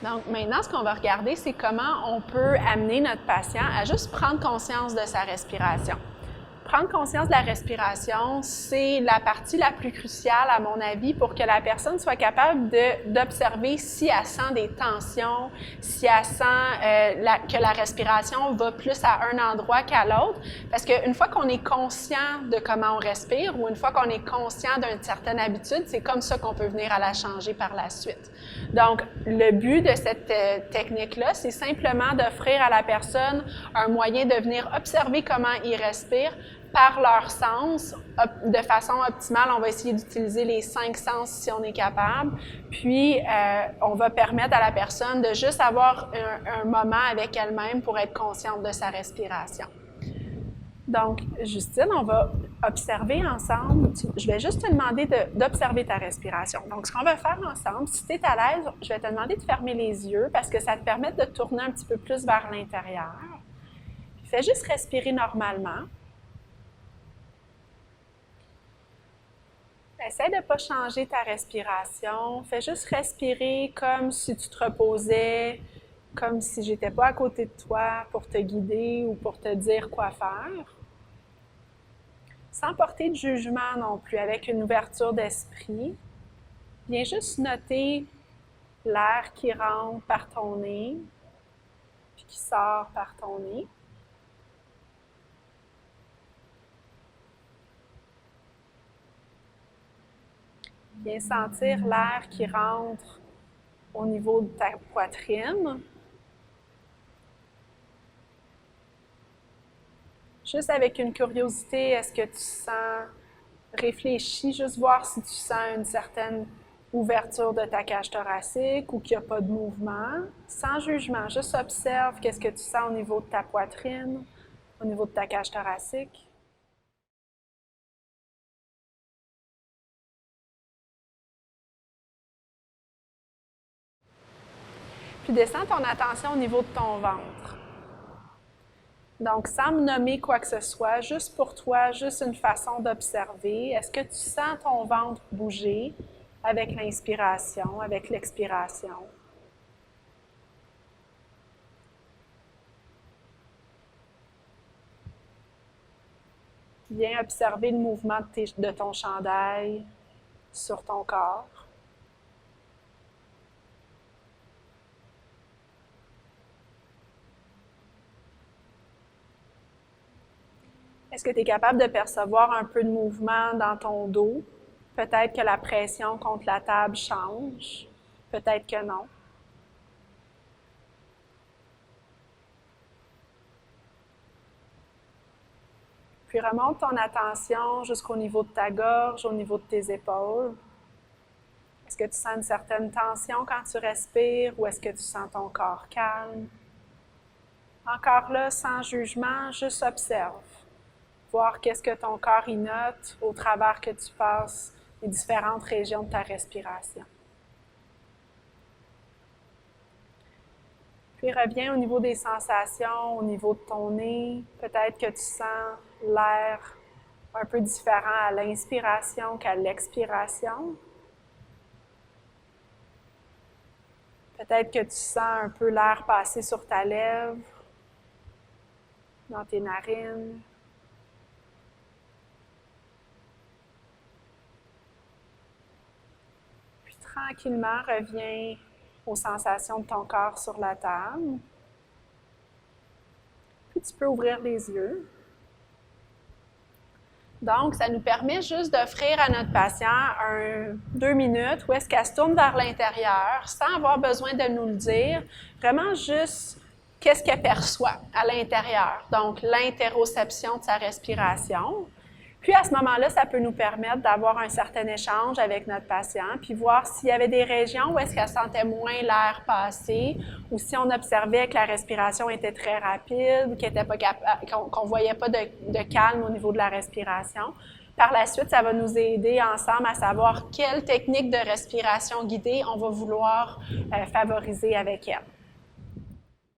Donc maintenant, ce qu'on va regarder, c'est comment on peut amener notre patient à juste prendre conscience de sa respiration. Prendre conscience de la respiration, c'est la partie la plus cruciale, à mon avis, pour que la personne soit capable d'observer si elle sent des tensions, si elle sent que la respiration va plus à un endroit qu'à l'autre. Parce qu'une fois qu'on est conscient de comment on respire ou une fois qu'on est conscient d'une certaine habitude, c'est comme ça qu'on peut venir à la changer par la suite. Donc, le but de cette technique-là, c'est simplement d'offrir à la personne un moyen de venir observer comment il respire par leur sens, de façon optimale. On va essayer d'utiliser les 5 sens si on est capable. Puis, on va permettre à la personne de juste avoir un moment avec elle-même pour être consciente de sa respiration. Donc, Justine, on va observer ensemble. Je vais juste te demander d'observer ta respiration. Donc, ce qu'on va faire ensemble, si tu es à l'aise, je vais te demander de fermer les yeux parce que ça te permet de tourner un petit peu plus vers l'intérieur. Puis, fais juste respirer normalement. Essaie de ne pas changer ta respiration. Fais juste respirer comme si tu te reposais, comme si j'étais pas à côté de toi pour te guider ou pour te dire quoi faire. Sans porter de jugement non plus, avec une ouverture d'esprit. Viens juste noter l'air qui rentre par ton nez, puis qui sort par ton nez. Viens sentir l'air qui rentre au niveau de ta poitrine. Juste avec une curiosité, est-ce que tu sens, réfléchis, juste voir si tu sens une certaine ouverture de ta cage thoracique ou qu'il n'y a pas de mouvement. Sans jugement, juste observe qu'est-ce que tu sens au niveau de ta poitrine, au niveau de ta cage thoracique. Puis descends ton attention au niveau de ton ventre. Donc, sans me nommer quoi que ce soit, juste pour toi, juste une façon d'observer. Est-ce que tu sens ton ventre bouger avec l'inspiration, avec l'expiration? Viens observer le mouvement de ton chandail sur ton corps. Est-ce que tu es capable de percevoir un peu de mouvement dans ton dos? Peut-être que la pression contre la table change, peut-être que non. Puis remonte ton attention jusqu'au niveau de ta gorge, au niveau de tes épaules. Est-ce que tu sens une certaine tension quand tu respires ou est-ce que tu sens ton corps calme? Encore là, sans jugement, juste observe. Voir qu'est-ce que ton corps y note au travers que tu passes les différentes régions de ta respiration. Puis reviens au niveau des sensations, au niveau de ton nez. Peut-être que tu sens l'air un peu différent à l'inspiration qu'à l'expiration. Peut-être que tu sens un peu l'air passer sur ta lèvre, dans tes narines. Tranquillement, reviens aux sensations de ton corps sur la table. Puis tu peux ouvrir les yeux. Donc, ça nous permet juste d'offrir à notre patient 2 minutes où est-ce qu'elle se tourne vers l'intérieur sans avoir besoin de nous le dire. Vraiment juste qu'est-ce qu'elle perçoit à l'intérieur. Donc, l'interoception de sa respiration. Puis à ce moment-là, ça peut nous permettre d'avoir un certain échange avec notre patient, puis voir s'il y avait des régions où est-ce qu'elle sentait moins l'air passer, ou si on observait que la respiration était très rapide, qu'on ne voyait pas de calme au niveau de la respiration. Par la suite, ça va nous aider ensemble à savoir quelle technique de respiration guidée on va vouloir favoriser avec elle.